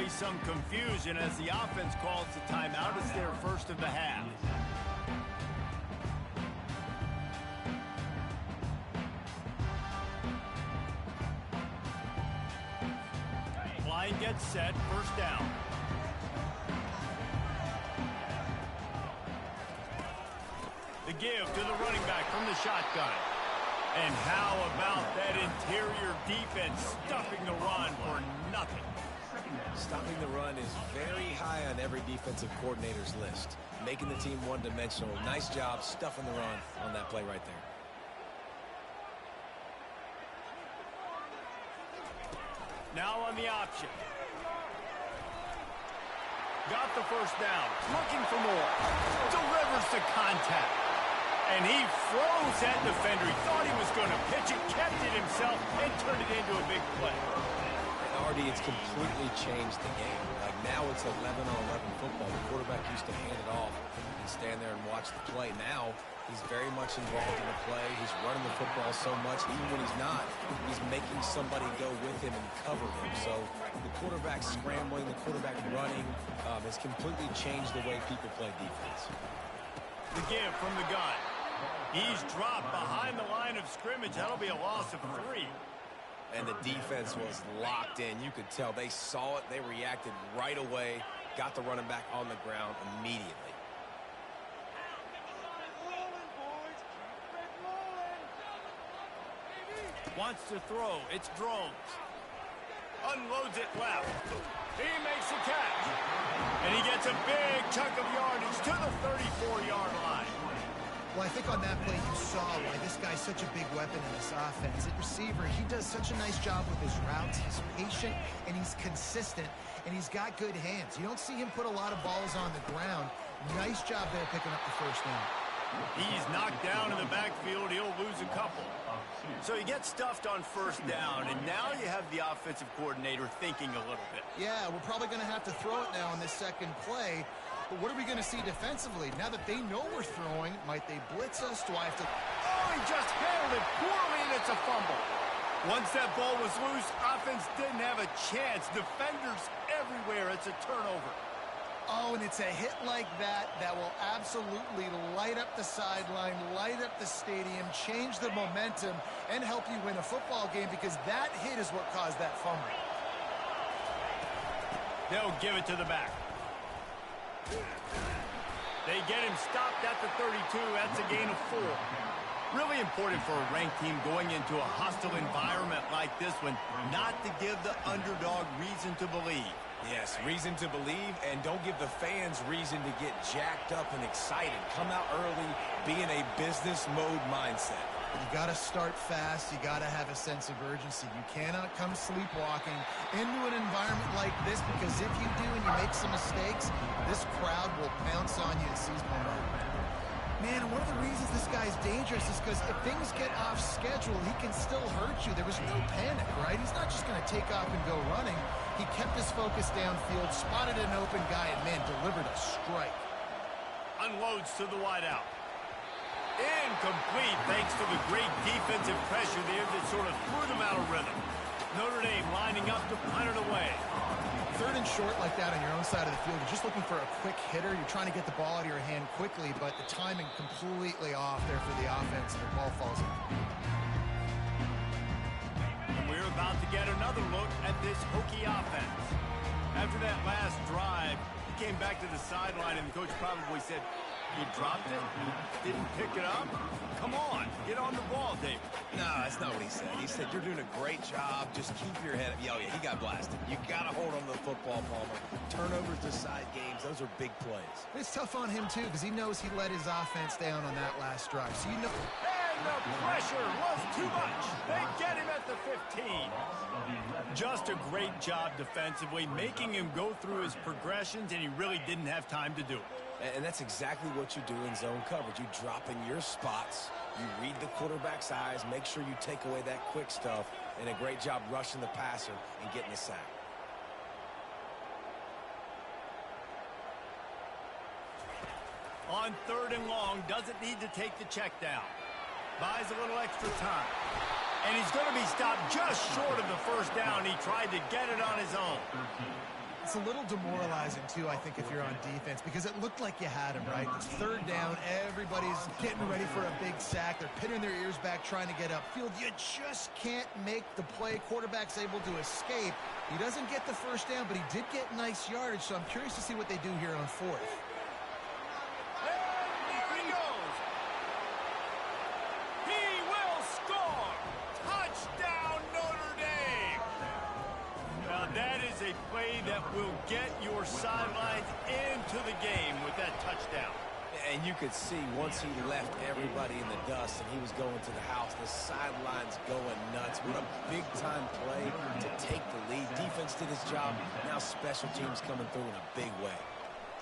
be some confusion as the offense calls the timeout. It's their first of the half. Line gets set, first down. The give to the running back from the shotgun. And how about that interior defense stuffing the run for nothing? Stopping the run is very high on every defensive coordinator's list. Making the team one-dimensional. Nice job stuffing the run on that play right there. Now on the option. Got the first down. Looking for more. Delivers to contact. And he froze that defender. He thought he was going to pitch it, kept it himself, and turned it into a big play. And Artie, it's completely changed the game. Like now it's 11-on-11 football. The quarterback used to hand it off and stand there and watch the play. Now he's very much involved in the play. He's running the football so much. Even when he's not, he's making somebody go with him and cover him. So the quarterback scrambling, the quarterback running has completely changed the way people play defense. The give from the gun. He's dropped behind the line of scrimmage. That'll be a loss of 3. And the defense was locked in. You could tell they saw it. They reacted right away. Got the running back on the ground immediately. Wants to throw. It's Drones. Unloads it left. He makes the catch. And he gets a big chunk of yardage to the 34-yard line. Well, I think on that play you saw why this guy's such a big weapon in this offense. At receiver, he does such a nice job with his routes. He's patient, and he's consistent, and he's got good hands. You don't see him put a lot of balls on the ground. Nice job there picking up the first down. He's knocked down in the backfield. He'll lose a couple. So he gets stuffed on first down, and now you have the offensive coordinator thinking a little bit. Yeah, we're probably going to have to throw it now on this second play. But what are we going to see defensively? Now that they know we're throwing, might they blitz us? Do I have to... Oh, he just handled it poorly, and it's a fumble. Once that ball was loose, offense didn't have a chance. Defenders everywhere. It's a turnover. Oh, and it's a hit like that that will absolutely light up the sideline, light up the stadium, change the momentum, and help you win a football game because that hit is what caused that fumble. They'll give it to the back. They get him stopped at the 32. That's a gain of 4. Really important for a ranked team going into a hostile environment like this one, not to give the underdog reason to believe. Yes, reason to believe, and don't give the fans reason to get jacked up and excited. Come out early, be in a business mode mindset. You got to start fast. You got to have a sense of urgency. You cannot come sleepwalking into an environment like this because if you do and you make some mistakes, this crowd will pounce on you and seize momentum. Man, one of the reasons this guy's dangerous is because if things get off schedule, he can still hurt you. There was no panic, right? He's not just going to take off and go running. He kept his focus downfield, spotted an open guy, and, man, delivered a strike. Unloads to the wideout. Incomplete thanks to the great defensive pressure there that sort of threw them out of rhythm. Notre Dame lining up to punt it away. Third and short like that on your own side of the field, you're just looking for a quick hitter. You're trying to get the ball out of your hand quickly, but the timing completely off there for the offense, and the ball falls in. And we're about to get another look at this Hokie offense. After that last drive, he came back to the sideline, and the coach probably said, "You dropped it? You didn't pick it up? Come on, get on the ball, David." No, that's not what he said. He said, "You're doing a great job. Just keep your head up." Oh, yeah, he got blasted. You got to hold on to the football, Palmer. Turnovers decide games. Those are big plays. It's tough on him, too, because he knows he let his offense down on that last drive. So you know... And the pressure was too much. They get him at the 15. Just a great job defensively, making him go through his progressions, and he really didn't have time to do it. And that's exactly what you do in zone coverage. You drop in your spots, you read the quarterback's eyes, make sure you take away that quick stuff, and a great job rushing the passer and getting the sack. On 3rd and long, doesn't need to take the check down. Buys a little extra time. And he's going to be stopped just short of the first down. He tried to get it on his own. It's a little demoralizing, too, I think, if you're on defense, because it looked like you had him, right? It's third down. Everybody's getting ready for a big sack. They're pinning their ears back, trying to get upfield. You just can't make the play. Quarterback's able to escape. He doesn't get the first down, but he did get nice yardage, so I'm curious to see what they do here on fourth. A play that will get your sidelines into the game with that touchdown. And you could see once he left everybody in the dust and he was going to the house, the sidelines going nuts. What a big-time play to take the lead. Defense did his job. Now special teams coming through in a big way.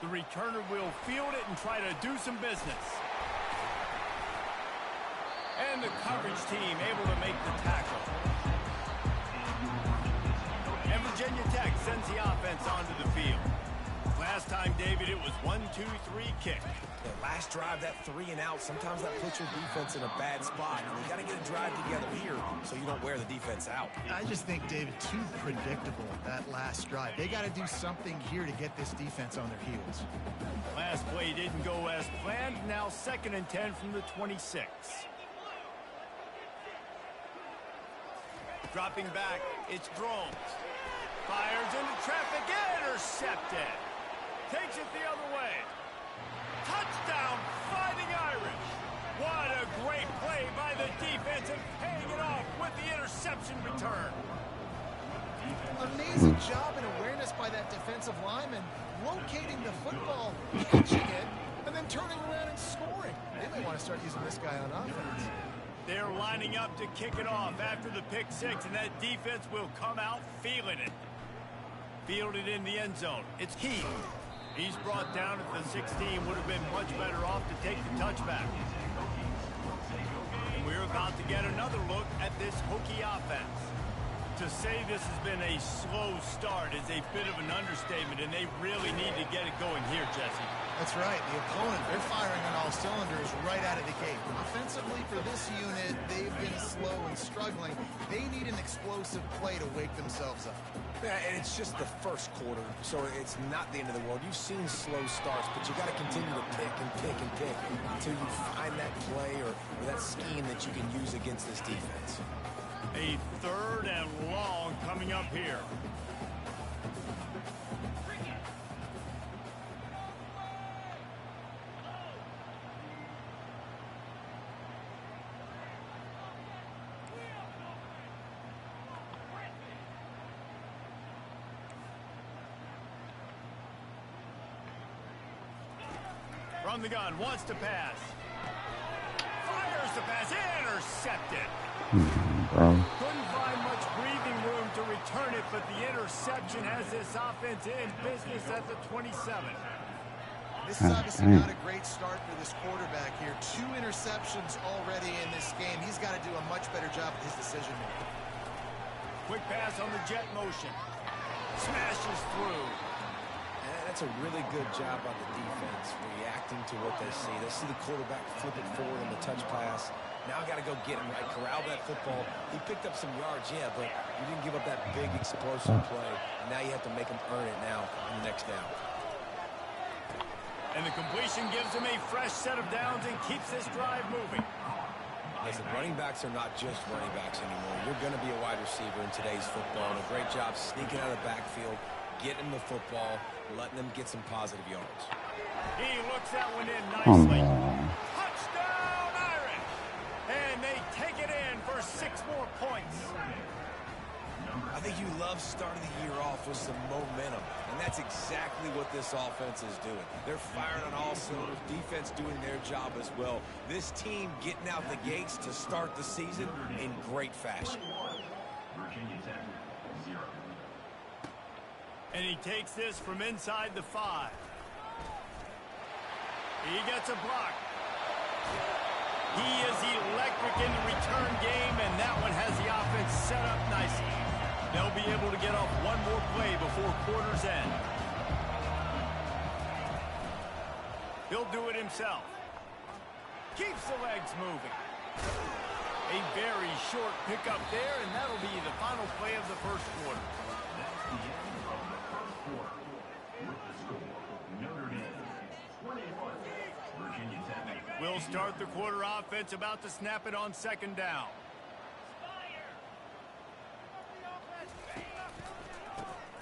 The returner will field it and try to do some business. And the coverage team able to make the tackle. And Virginia Tech sends the offense onto the field. Last time, David, it was 1-2-3 kick. The last drive, that 3-and-out, sometimes that puts your defense in a bad spot. And you got to get a drive together here so you don't wear the defense out. I just think, David, too predictable, that last drive. They got to do something here to get this defense on their heels. Last play didn't go as planned. Now 2nd and 10 from the 26. Dropping back, it's Drones. Fires into traffic, intercepted. Takes it the other way. Touchdown, Fighting Irish. What a great play by the defense and paying it off with the interception return. Amazing job and awareness by that defensive lineman, locating the football, catching it, and then turning around and scoring. They may want to start using this guy on offense. They're lining up to kick it off after the pick six, and that defense will come out feeling it. Fielded in the end zone. It's Heath. He's brought down at the 16. Would have been much better off to take the touchback. And we're about to get another look at this Hokie offense. To say this has been a slow start is a bit of an understatement, and they really need to get it going here, Jesse. That's right. The opponent, they're firing on all cylinders right out of the gate. Offensively, for this unit, they've been slow and struggling. They need an explosive play to wake themselves up. Yeah, and it's just the first quarter, so it's not the end of the world. You've seen slow starts, but you got to continue to pick and pick and pick until you find that play or that scheme that you can use against this defense. A 3rd and long coming up here. From the gun, wants to pass. Fires the pass, intercepted. Couldn't find much breathing room to return it, but the interception has this offense in business at the 27. This is obviously not a great start for this quarterback here. 2 interceptions already in this game. He's got to do a much better job with his decision making. Quick pass on the jet motion. Smashes through. That's a really good job by the defense, reacting to what they see. They see the quarterback flip it forward on the touch pass. Now I got to go get him, right? Corral that football. He picked up some yards, yeah, but you didn't give up that big explosive play. And now you have to make him earn it now on the next down. And the completion gives him a fresh set of downs and keeps this drive moving. Listen, running backs are not just running backs anymore. You're going to be a wide receiver in today's football. And a great job sneaking out of the backfield, getting the football, letting them get some positive yards. He looks that one in nicely. Touchdown, Irish! And they take it in for 6 more points. I think you love starting the year off with some momentum, and that's exactly what this offense is doing. They're firing on all cylinders, defense doing their job as well. This team getting out the gates to start the season in great fashion. And he takes this from inside the 5. He gets a block. He is electric in the return game, and that one has the offense set up nicely. They'll be able to get off one more play before quarter's end. He'll do it himself. Keeps the legs moving. A very short pickup there, and that'll be the final play of the first quarter. They'll start the quarter offense, about to snap it on second down.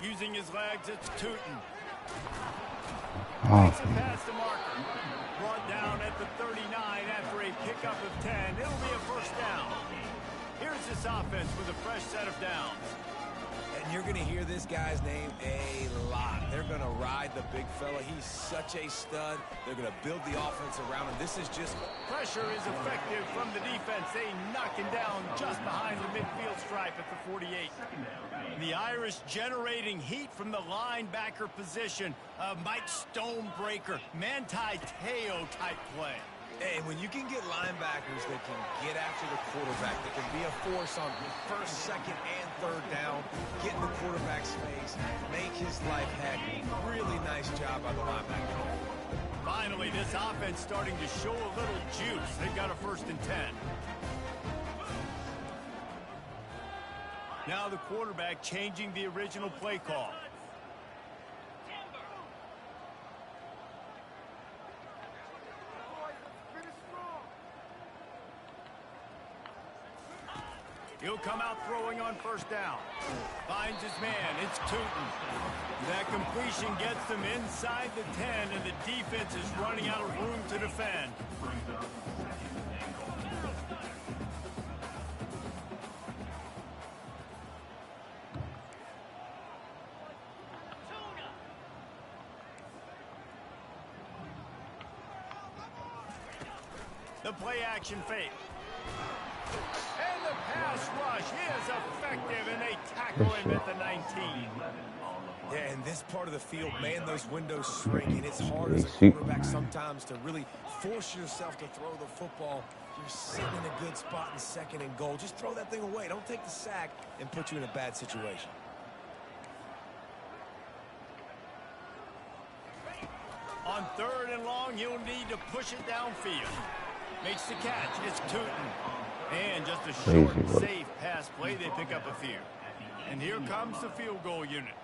Using his legs, it's Tootin. Makes a pass to Marker. Brought down at the 39 after a pickup of 10. It'll be a first down. Here's this offense with a fresh set of downs. And you're going to hear this guy's name a lot. They're going to ride the big fella. He's such a stud. They're going to build the offense around him. This is just... Pressure is effective from the defense. They knock him down just behind the midfield stripe at the 48. The Irish generating heat from the linebacker position. Mike Stonebreaker, Manti Te'o type play. And when you can get linebackers that can get after the quarterback, that can be a force on first, second, and third down, get in the quarterback's face, make his life heck. Really nice job by the linebacker. Finally, this offense starting to show a little juice. They've got a 1st and 10. Now the quarterback changing the original play call. He'll come out throwing on first down. Finds his man. It's Tootin. That completion gets them inside the 10, and the defense is running out of room to defend. The play action fake. And the pass rush is effective, and they tackle him at the 19. Yeah, in this part of the field, man, those windows shrink, and it's hard as a quarterback sometimes to really force yourself to throw the football. You're sitting in a good spot in second and goal. Just throw that thing away. Don't take the sack and put you in a bad situation. On 3rd and long, he'll need to push it downfield. Makes the catch. It's Tootin. And just a short, safe pass play. They pick up a few. And here comes the field goal unit.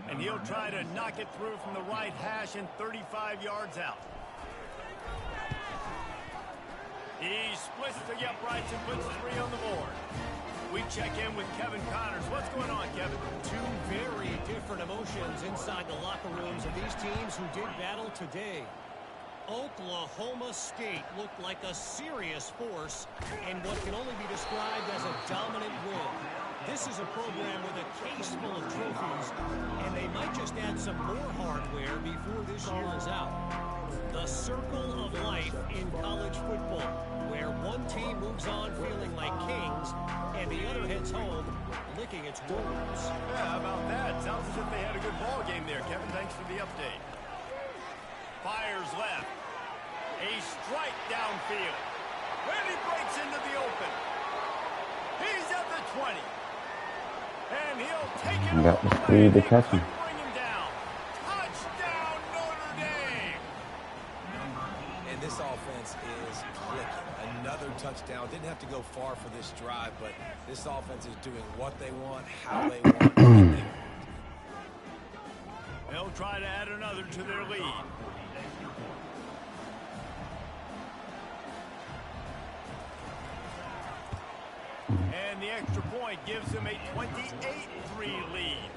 And he'll try to knock it through from the right hash and 35 yards out. He splits the uprights and puts 3 on the board. We check in with Kevin Connors. What's going on, Kevin? Two very different emotions inside the locker rooms of these teams who did battle today. Oklahoma State looked like a serious force in what can only be described as a dominant win. This is a program with a case full of trophies, and they might just add some more hardware before this year is out. The circle of life in college football, where one team moves on feeling like kings, and the other heads home licking its wounds. Yeah, how about that? Sounds as if they had a good ball game there. Kevin, thanks for the update. Fires left. A strike downfield. And he breaks into the open. He's at the 20. And he'll take it got the speed to catch him. Bring him down. Touchdown, Notre Dame. And this offense is clicking. Another touchdown. Didn't have to go far for this drive, but this offense is doing what they want, how they want, when they want. They'll try to add another to their lead. And the extra point gives them a 28-3 lead.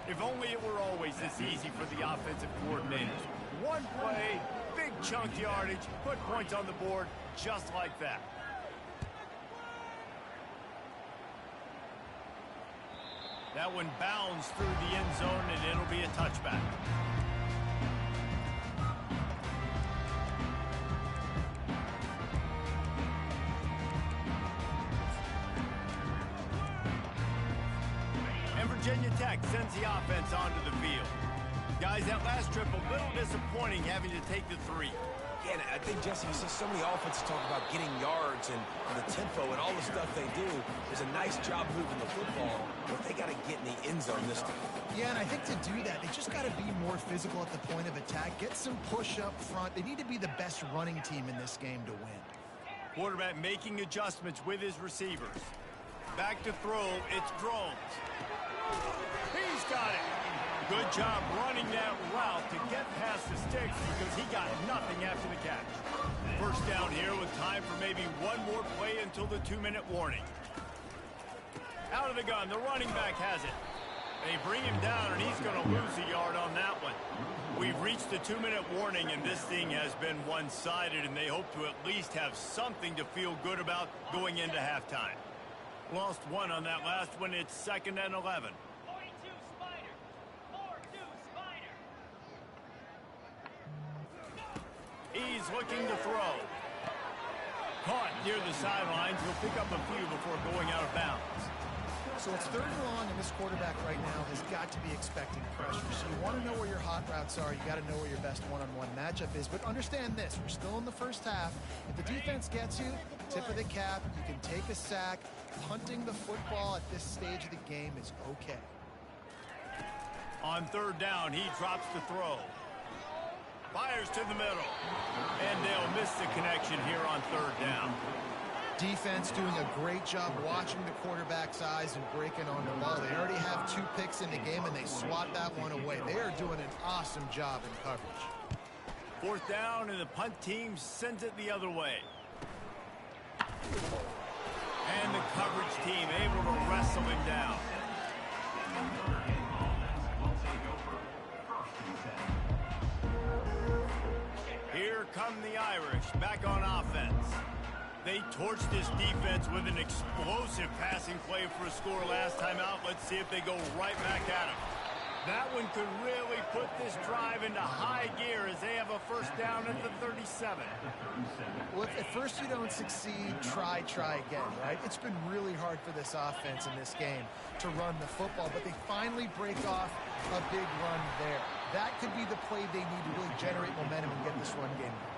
If only it were always this easy for the offensive coordinators. One play, big chunk yardage, put points on the board just like that. That one bounds through the end zone, and it'll be a touchback. Virginia Tech sends the offense onto the field. Guys, that last trip a little disappointing having to take the 3. Yeah, I think, Jesse, you see so many offenses talk about getting yards and the tempo and all the stuff they do. There's a nice job moving the football, but they got to get in the end zone this time. Yeah, and I think to do that, they just got to be more physical at the point of attack. Get some push up front. They need to be the best running team in this game to win. Quarterback making adjustments with his receivers. Back to throw, it's Drones. He's got it. Good job running that route to get past the sticks because he got nothing after the catch. First down here with time for maybe one more play until the 2-minute warning. Out of the gun, the running back has it. They bring him down, and he's going to lose a yard on that one. We've reached the 2-minute warning, and this thing has been one-sided, and they hope to at least have something to feel good about going into halftime. Lost one on that last one. It's 2nd and 11. He's looking to throw. Caught near the sidelines. He'll pick up a few before going out of bounds. So it's 3rd and long, and this quarterback right now has got to be expecting pressure. So you want to know where your hot routes are. You got to know where your best one-on-one matchup is. But understand this: we're still in the first half. If the defense gets you, tip of the cap. You can take a sack. Punting the football at this stage of the game is okay. On 3rd down, he drops the throw. Fires to the middle. And they'll miss the connection here on 3rd down. Defense doing a great job watching the quarterback's eyes and breaking on the ball. They already have 2 picks in the game, and they swat that one away. They are doing an awesome job in coverage. 4th down, and the punt team sends it the other way. And the coverage team able to wrestle him down. Here come the Irish back on offense. They torched this defense with an explosive passing play for a score last time out. Let's see if they go right back at him. That one could really put this drive into high gear as they have a 1st down at the 37. Well, if at first you don't succeed, try again, right? It's been really hard for this offense in this game to run the football, but they finally break off a big run there. That could be the play they need to really generate momentum and get this run game going.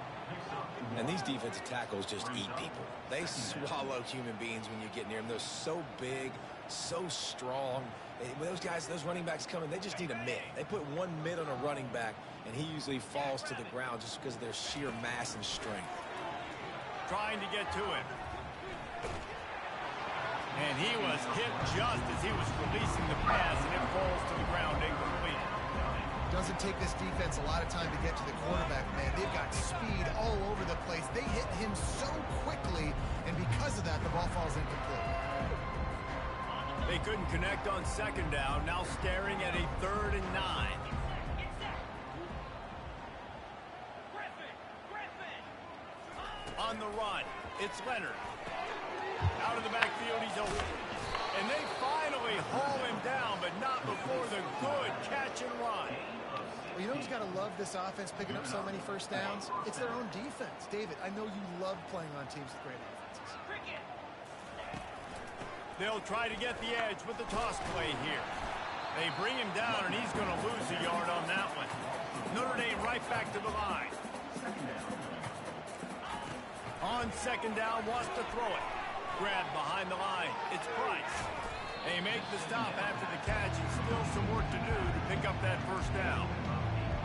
And these defensive tackles just eat people. They swallow human beings when you get near them. They're so big, so strong. When those guys, those running backs come in, they just need a mid. They put one mid on a running back, and he usually falls to the ground just because of their sheer mass and strength. Trying to get to it. And he was hit just as he was releasing the pass, and it falls to the ground incomplete. Doesn't take this defense a lot of time to get to the quarterback, man. They've got speed all over the place. They hit him so quickly, and because of that, the ball falls incomplete. They couldn't connect on 2nd down, now staring at a 3rd and 9. On the run, it's Leonard. Out of the backfield, he's open. And they finally haul him down, but not before the good catch and run. Well, you know who's got to love this offense picking up so many 1st downs? It's their own defense. David, I know you love playing on teams with great offenses. They'll try to get the edge with the toss play here. They bring him down, and he's going to lose a yard on that one. Notre Dame right back to the line. On 2nd down, wants to throw it. Grabbed behind the line. It's Price. They make the stop after the catch, and still some work to do to pick up that 1st down.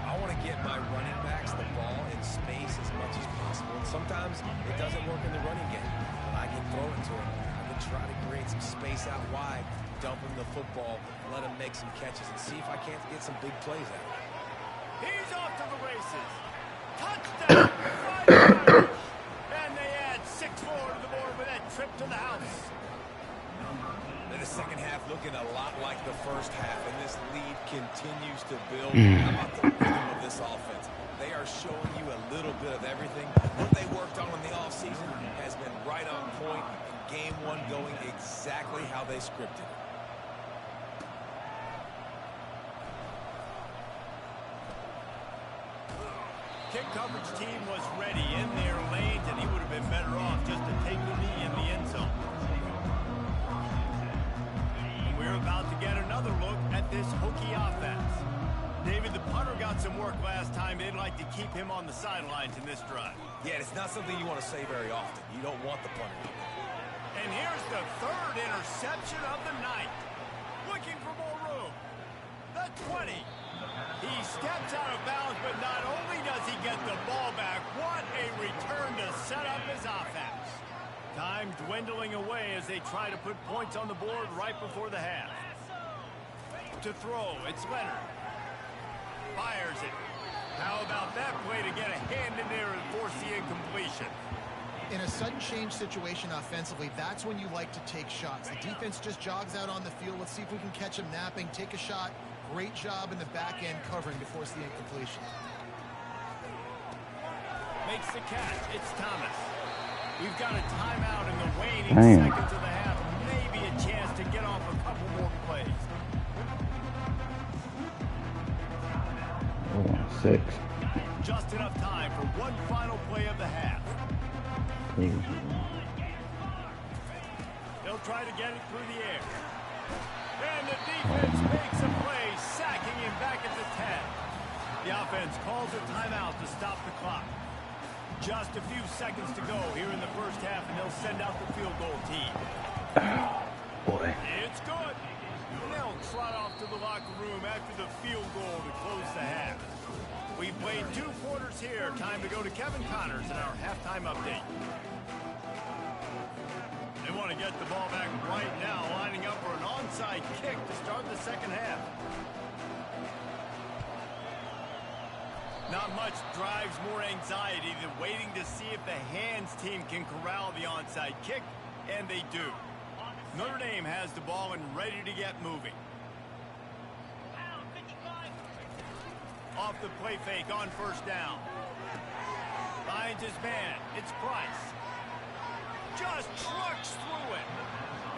I want to get my running backs the ball in space as much as possible. And sometimes it doesn't work in the running game, but I can throw it to him. I can try to create some space out wide, dump him the football, let him make some catches, and see if I can't get some big plays out of it. He's off to the races. Touchdown! And they add 6 more to the board with that trip to the house. And the 2nd half looking a lot like the 1st half, and this lead continues to build. How about the rhythm of this offense? They are showing you a little bit of everything. What they worked on in the offseason has been right on point, and game 1 going exactly how they scripted it. Kick coverage team was ready in their lanes, and he would have been better off just to take the knee in the end zone. We're about to get another look at this Hokie offense. David, the punter got some work last time. They'd like to keep him on the sidelines in this drive. Yeah, it's not something you want to say very often. You don't want the punter. And here's the 3rd interception of the night. Looking for more room. The 20. He steps out of bounds, but not only does he get the ball back, what a return to set up his offense. Time dwindling away as they try to put points on the board right before the half. To throw, it's Leonard. fires it. How about that play to get a hand in there and force the incompletion? In a sudden change situation offensively, that's when you like to take shots. The defense just jogs out on the field. Let's see if we can catch them napping. Take a shot. Great job in the back end covering to force the incompletion. Makes the catch. It's Thomas. We've got a timeout in the waning seconds of the half. Maybe a chance to get off a couple more plays. Oh, 6. Just enough time for one final play of the half. They'll try to get it through the air. And the defense makes a play, sacking him back at the 10. The offense calls a timeout to stop the clock. Just a few seconds to go here in the first half, and they'll send out the field goal team. Boy. It's good. They'll trot off to the locker room after the field goal to close the half. We've played 2 quarters here. Time to go to Kevin Connors in our halftime update. They want to get the ball back right now, lining up for an onside kick to start the second half. Not much drives more anxiety than waiting to see if the hands team can corral the onside kick, and they do. Notre Dame has the ball and ready to get moving. Off the play fake on first down. Finds his man. It's Price. Just trucks through it.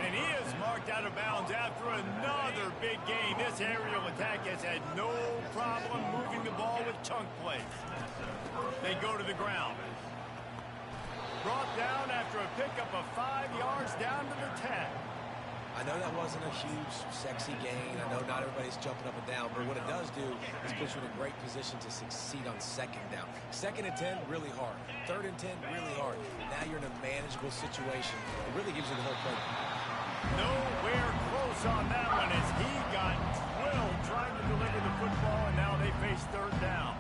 And he is marked out of bounds after another big game. This aerial attack has had no problem moving the ball with chunk plays. They go to the ground. Brought down after a pickup of 5 yards down to the 10. I know that wasn't a huge, sexy gain. I know not everybody's jumping up and down, but what it does do is put you in a great position to succeed on second down. 2nd and 10, really hard. 3rd and 10, really hard. Now you're in a manageable situation. It really gives you the whole play. Nowhere close on that one as he got drilled trying to deliver the football, and now they face 3rd down.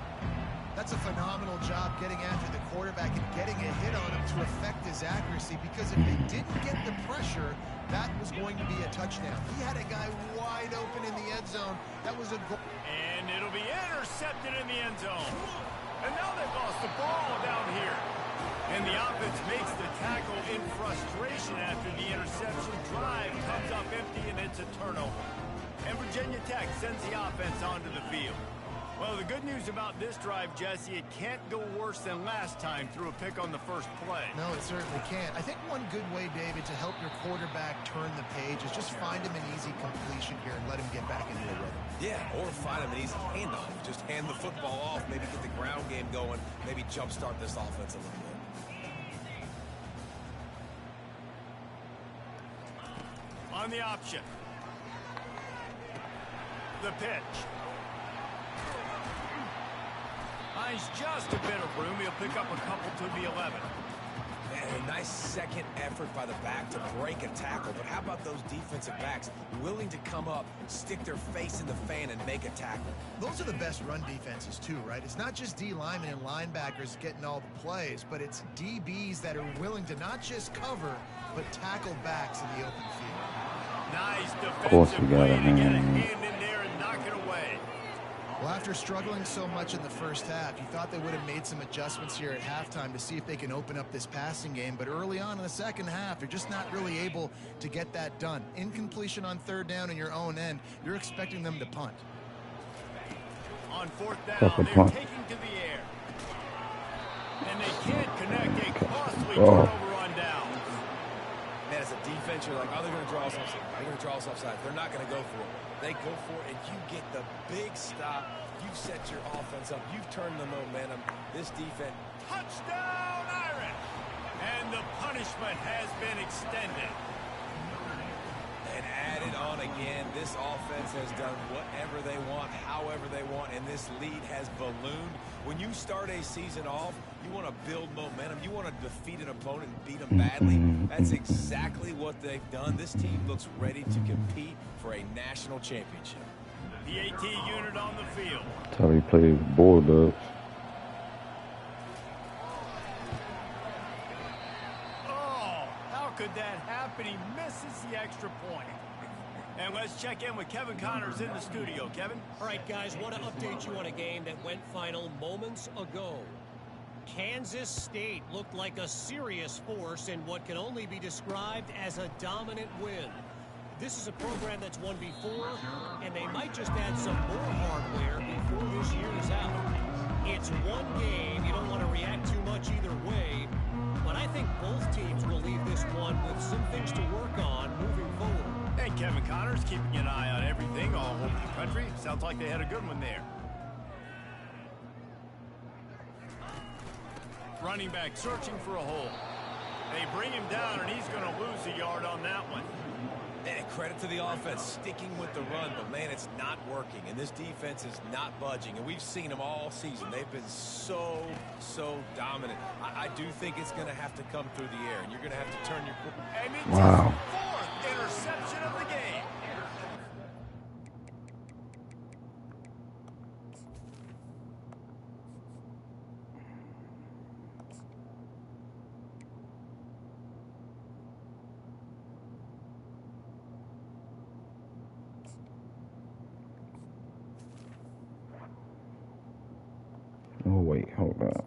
That's a phenomenal job getting after the quarterback and getting a hit on him to affect his accuracy, because if they didn't get the pressure, that was going to be a touchdown. He had a guy wide open in the end zone. That was a goal. And it'll be intercepted in the end zone. And now they've lost the ball down here. And the offense makes the tackle in frustration after the interception. Drive comes up empty, and it's a turnover. And Virginia Tech sends the offense onto the field. Well, the good news about this drive, Jesse, it can't go worse than last time through a pick on the first play. No, it certainly can't. I think one good way, David, to help your quarterback turn the page is just find him an easy completion here and let him get back into a rhythm. Yeah, or find him an easy handoff. Just hand the football off, maybe get the ground game going, maybe jumpstart this offense a little bit. On the option. The pitch. Finds just a bit of room. He'll pick up a couple to the 11. And a nice second effort by the back to break a tackle. But how about those defensive backs willing to come up, stick their face in the fan, and make a tackle? Those are the best run defenses, too, right? It's not just D linemen and linebackers getting all the plays, but it's DBs that are willing to not just cover, but tackle backs in the open field. Nice defensive play to get a hand in there and knock it away. Well, after struggling so much in the first half, you thought they would have made some adjustments here at halftime to see if they can open up this passing game. But early on in the second half, they're just not really able to get that done. Incompletion on 3rd down in your own end, you're expecting them to punt. On 4th down, they're taking to the air. And they can't connect. A costly turnover on down. Man, as a defense, you're like, oh, they're going to draw us offside. They're going to draw us offside. They're not going to go for it. They go for it, and you get the big stop. You've set your offense up. You've turned the momentum. This defense. Touchdown, Irish! And the punishment has been extended. And added on again. This offense has done whatever they want, however they want, and this lead has ballooned. When you start a season off, you want to build momentum. You want to defeat an opponent and beat them badly. That's exactly what they've done. This team looks ready to compete for a national championship. The AT unit on the field. That's how he plays with Bulldogs. Oh, how could that happen? He misses the extra point. And let's check in with Kevin Connors in the studio. Kevin? All right, guys, want to update you on a game that went final moments ago. Kansas State looked like a serious force in what can only be described as a dominant win. This is a program that's won before, and they might just add some more hardware before this year is out. It's one game. You don't want to react too much either way, but I think both teams will leave this one with some things to work on moving forward. And Kevin Connors keeping an eye on everything all over the country. Sounds like they had a good one there. Running back searching for a hole. They bring him down, and he's going to lose a yard on that one. And credit to the offense sticking with the run, but man, it's not working, and this defense is not budging, and we've seen them all season. They've been so dominant. I do think it's going to have to come through the air, and you're going to have to turn your... And it's Wow. his fourth interception of the game. Oh, wait, hold up.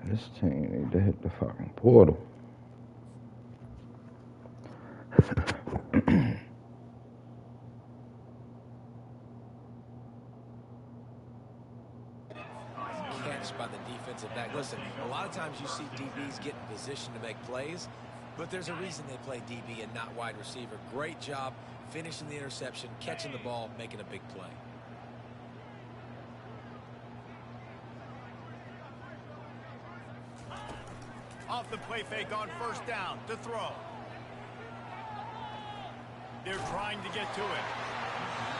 This team need to hit the fucking portal. Catch by the defensive back. Listen, a lot of times you see DBs get in position to make plays, but there's a reason they play DB and not wide receiver. Great job finishing the interception, catching the ball, making a big play. Off the play fake on first down to throw. They're trying to get to it.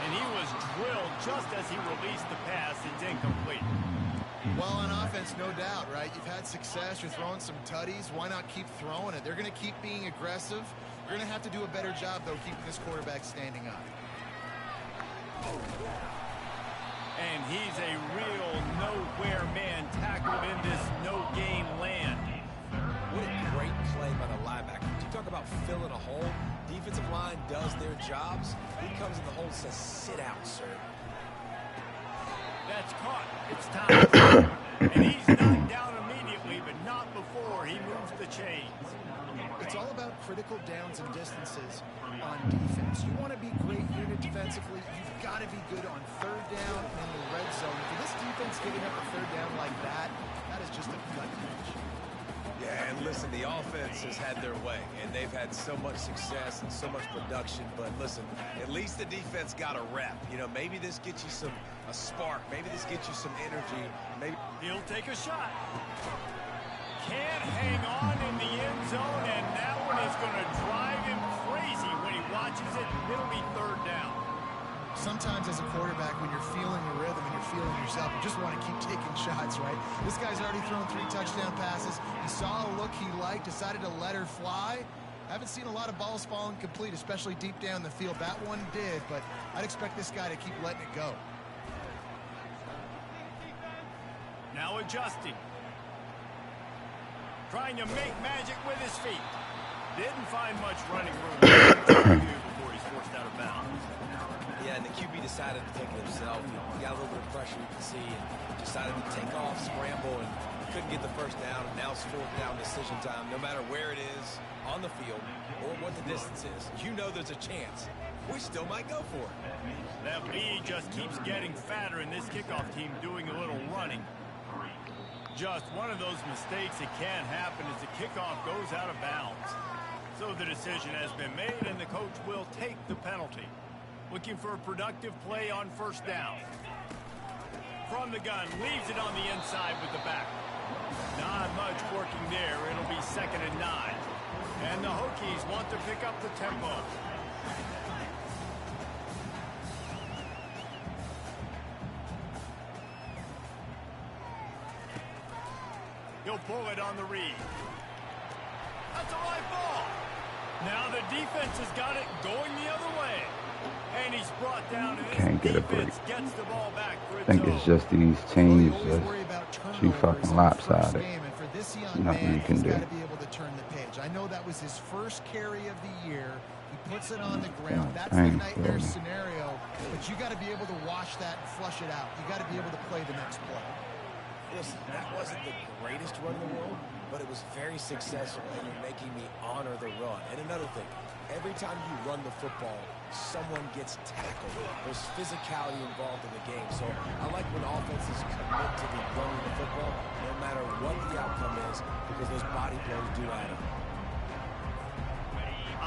And he was drilled just as he released the pass. It's incomplete. Well, on offense, no doubt, right? You've had success. You're throwing some tutties. Why not keep throwing it? They're going to keep being aggressive. You're going to have to do a better job, though, keeping this quarterback standing up. And he's a real nowhere man tackled in this no-game land. What a great play by the linebacker. You talk about filling a hole. Defensive line does their jobs. He comes in the hole and says, sit out, sir. That's caught. It's time. And he's knocked down immediately, but not before he moves the chains. It's all about critical downs and distances on defense. You want to be great unit defensively. You've got to be good on third down and in the red zone. For this defense giving up a third down like that, that is just a gut punch. Yeah, and listen, the offense has had their way, and they've had so much success and so much production. But listen, at least the defense got a rep. You know, maybe this gets you a spark. Maybe this gets you some energy. Maybe He'll take a shot. Can't hang on in the end zone, and that one is going to drive him crazy when he watches it. It'll be third down. Sometimes as a quarterback, when you're feeling the rhythm and you're feeling yourself, you just want to keep taking shots, right? This guy's already thrown 3 touchdown passes. He saw a look he liked, decided to let her fly. Haven't seen a lot of balls falling complete, especially deep down the field. That one did, but I'd expect this guy to keep letting it go. Now adjusting. Trying to make magic with his feet. Didn't find much running room before he's forced out of bounds. yeah, and the QB decided to take it himself. He got a little bit of pressure, you can see, and decided to take off, scramble, and couldn't get the first down. And now it's fourth down decision time. No matter where it is on the field or what the distance is, you know there's a chance. We still might go for it. That lead just keeps getting fatter, and this kickoff team doing a little running. Just one of those mistakes that can happen as the kickoff goes out of bounds. So the decision has been made, and the coach will take the penalty. Looking for a productive play on first down. From the gun, leaves it on the inside with the back. Not much working there. It'll be 2nd and 9. And the Hokies want to pick up the tempo. He'll pull it on the read. That's a live ball. Now the defense has got it going the other way. And he's brought down, and Can't this get a break. defense gets the ball back for its I think it's just these teams just too fucking lopsided. Nothing you can do. Got to be able to turn the page. I know that was his first carry of the year. He puts it on the ground. That's the nightmare scenario. But you got to be able to wash that and flush it out. You got to be able to play the next play. Listen, that wasn't the greatest run in the world, but it was very successful, and you're making me honor the run. And another thing, every time you run the football, someone gets tackled. There's physicality involved in the game. So I like when offenses commit to the running the football, no matter what the outcome is, because those body blows do add up.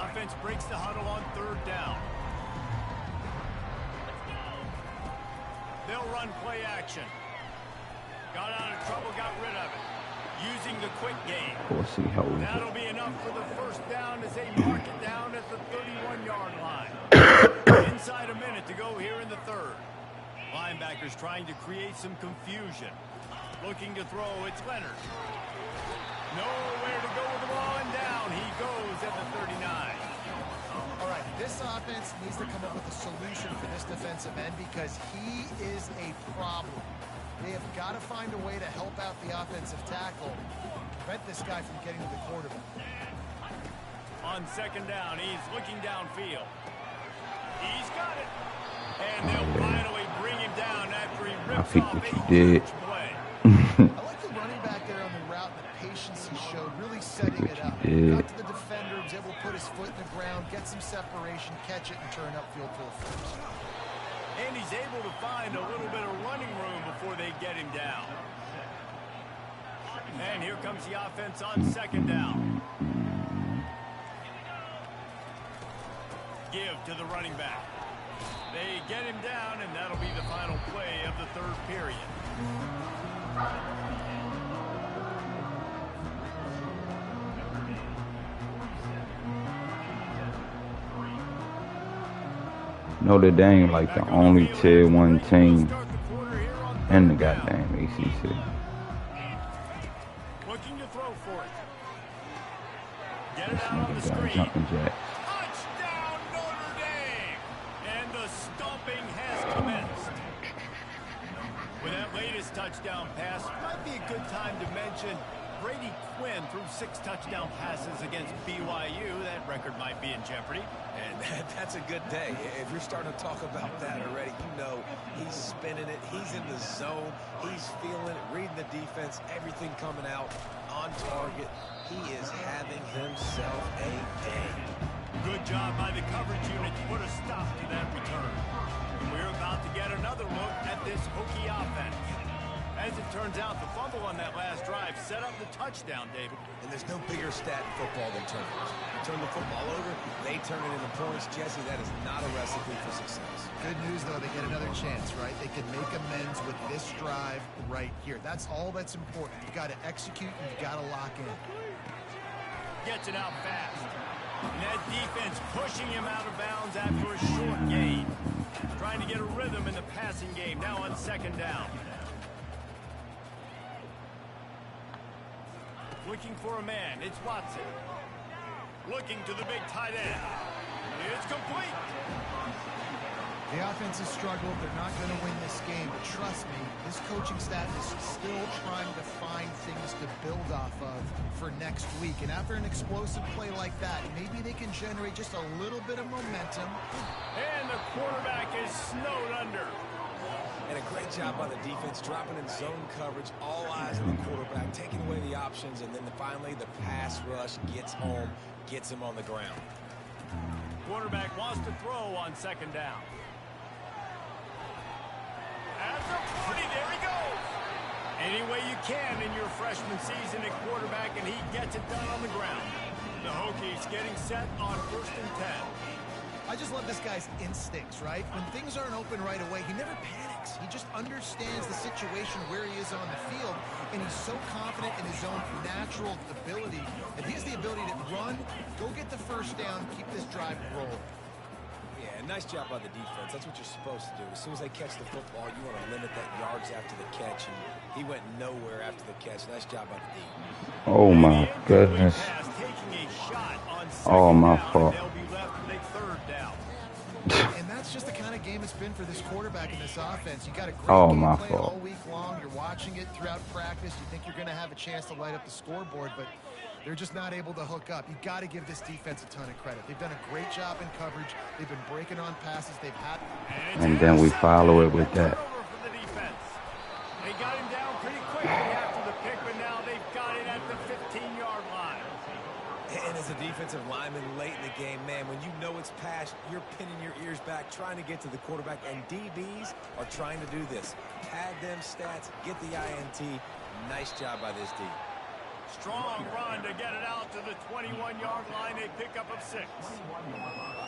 Offense breaks the huddle on 3rd down. They'll run play action. Got out of trouble, got rid of it. Using the quick game. We'll see how we That'll be enough for the 1st down as they mark it down at the 31-yard line. Inside a minute to go here in the 3rd. Linebackers trying to create some confusion. Looking to throw, it's Leonard. Nowhere to go with the ball, and down he goes at the 39. All right, this offense needs to come up with a solution for this defensive end because he is a problem. They have got to find a way to help out the offensive tackle, prevent this guy from getting to the quarterback. On 2nd down, he's looking downfield. He's got it. And they'll finally bring him down after he rips off a huge play. I like the running back there on the route and the patience he showed, really setting it up. Got to the defender, was able to put his foot in the ground, get some separation, catch it, and turn upfield for the first. And he's able to find a little bit of running room before they get him down. And here comes the offense on 2nd down. Give to the running back. They get him down, and that'll be the final play of the 3rd period. Notre Dame like the only Tier 1 team in the goddamn ACC. Looking to throw for it. Get This it out on the nigga got screen. jumping jacks. Touchdown Notre Dame! And the stomping has commenced. With that latest touchdown pass, might be a good time to mention Brady Quinn threw 6 touchdown passes against BYU. That record might be in jeopardy. And that's a good day. If you're starting to talk about that already, you know he's spinning it. He's in the zone. He's feeling it, reading the defense, everything coming out on target. He is having himself a day. Good job by the coverage unit to put a stop to that return. And we're about to get another look at this Hokie offense. As it turns out, the fumble on that last drive set up the touchdown, David. And there's no bigger stat in football than turnovers. You turn the football over, they turn it into points. Jesse, that is not a recipe for success. Good news, though, they get another chance, right? They can make amends with this drive right here. That's all that's important. You've got to execute and you've got to lock in. Gets it out fast. And that defense pushing him out of bounds after a short gain. Trying to get a rhythm in the passing game now on 2nd down. Looking for a man, it's Watson. Looking to the big tight end. It's complete. The offense has struggled. They're not going to win this game, but trust me, this coaching staff is still trying to find things to build off of for next week. And after an explosive play like that, maybe they can generate just a little bit of momentum. And the quarterback is snowed under. And a great job by the defense, dropping in zone coverage, all eyes on the quarterback, taking away the options, and then finally the pass rush gets home, gets him on the ground. Quarterback wants to throw on 2nd down. After 40, there he goes. Any way you can in your freshman season at quarterback, and he gets it done on the ground. The Hokies getting set on 1st and 10. I just love this guy's instincts, right? When things aren't open right away, he never panics. He just understands the situation where he is on the field, and he's so confident in his own natural ability that he has the ability to run, go get the 1st down, keep this drive rolling. Yeah, and Nice job by the defense. That's what you're supposed to do. As soon as they catch the football, you want to limit that yards after the catch, and he went nowhere after the catch. Nice job by the D. Oh my goodness. Oh, my fault. And that's just the kind of game it's been for this quarterback in this offense. You got a great Oh, game my plan fault. all week long. You're watching it throughout practice. You think you're going to have a chance to light up the scoreboard, but they're just not able to hook up. You got to give this defense a ton of credit. They've done a great job in coverage. They've been breaking on passes. They've had, And then we follow it with that. They got him down pretty quickly after the pick, but now they've got it at the 15-yard line. And as a defensive lineman late in the game, man, when you know it's past, you're pinning your ears back, trying to get to the quarterback, and DBs are trying to do this. Pad them stats, get the INT. Nice job by this D. Strong run to get it out to the 21-yard line. They pick up of 6.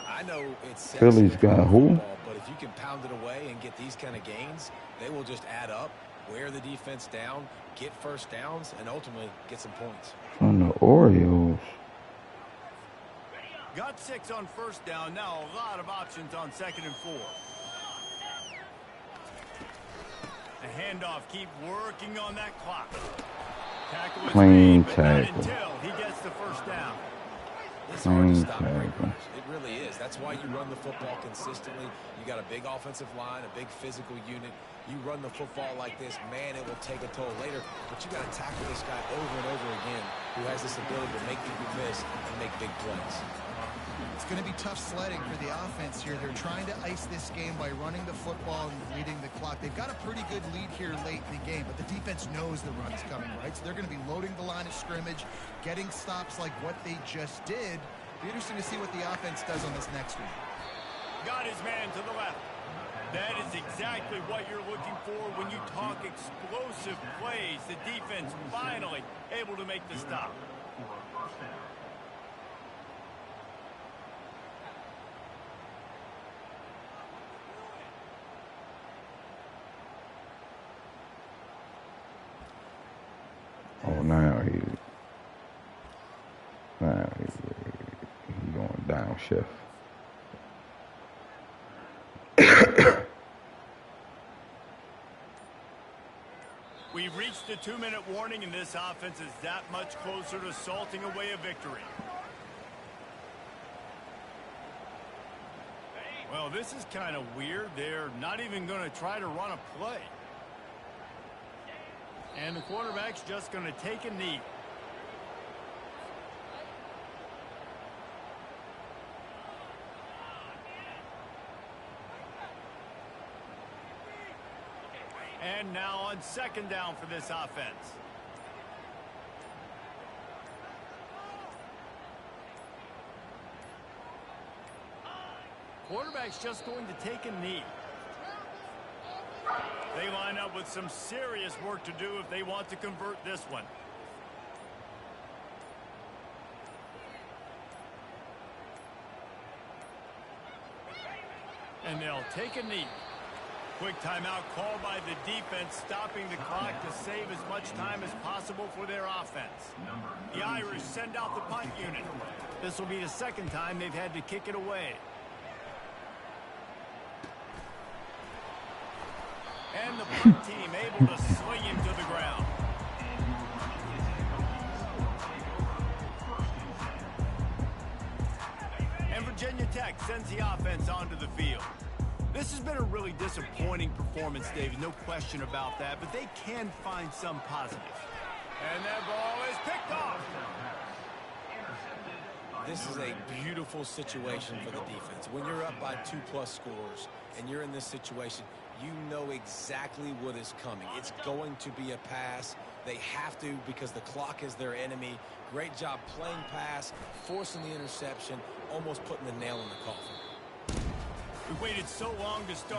I know it's sexy Philly's got who? football, but if you can pound it away and get these kind of gains, they will just add up, wear the defense down, get first downs, and ultimately get some points. From the Orioles. Got 6 on first down. Now a lot of options on 2nd and 4. The handoff, keep working on that clock. Tackle is Clean made, but not tackle. until he gets the first down. It's hard to Clean stop great tackle. runners. It really is. That's why you run the football consistently. You got a big offensive line, a big physical unit. You run the football like this, man, it will take a toll later. But you got to tackle this guy over and over again who has this ability to make people miss and make big plays. it's going to be tough sledding for the offense here. They're trying to ice this game by running the football and leading the clock. They've got a pretty good lead here late in the game, but the defense knows the run's coming, right? So they're going to be loading the line of scrimmage, getting stops like what they just did. Be interesting to see what the offense does on this next one. Got his man to the left. That is exactly what you're looking for when you talk explosive plays. The defense finally able to make the stop. Oh, now he's going downshift. We've reached the 2-minute warning, and this offense is that much closer to salting away a victory. Well, this is kind of weird. They're not even going to try to run a play. And the quarterback's just going to take a knee. And now on 2nd down for this offense. Quarterback's just going to take a knee. They line up with some serious work to do if they want to convert this one. And they'll take a knee. Quick timeout called by the defense, stopping the clock to save as much time as possible for their offense. The Irish send out the punt unit. This will be the 2nd time they've had to kick it away. And the punt team able to sling him to the ground. And Virginia Tech sends the offense onto the field. This has been a really disappointing performance, David, no question about that, but they can find some positives. And that ball is picked off. This is a beautiful situation for the defense. When you're up by 2+ scores and you're in this situation, you know exactly what is coming. It's going to be a pass. They have to because the clock is their enemy. Great job playing pass, forcing the interception, almost putting the nail in the coffin. We waited so long to start.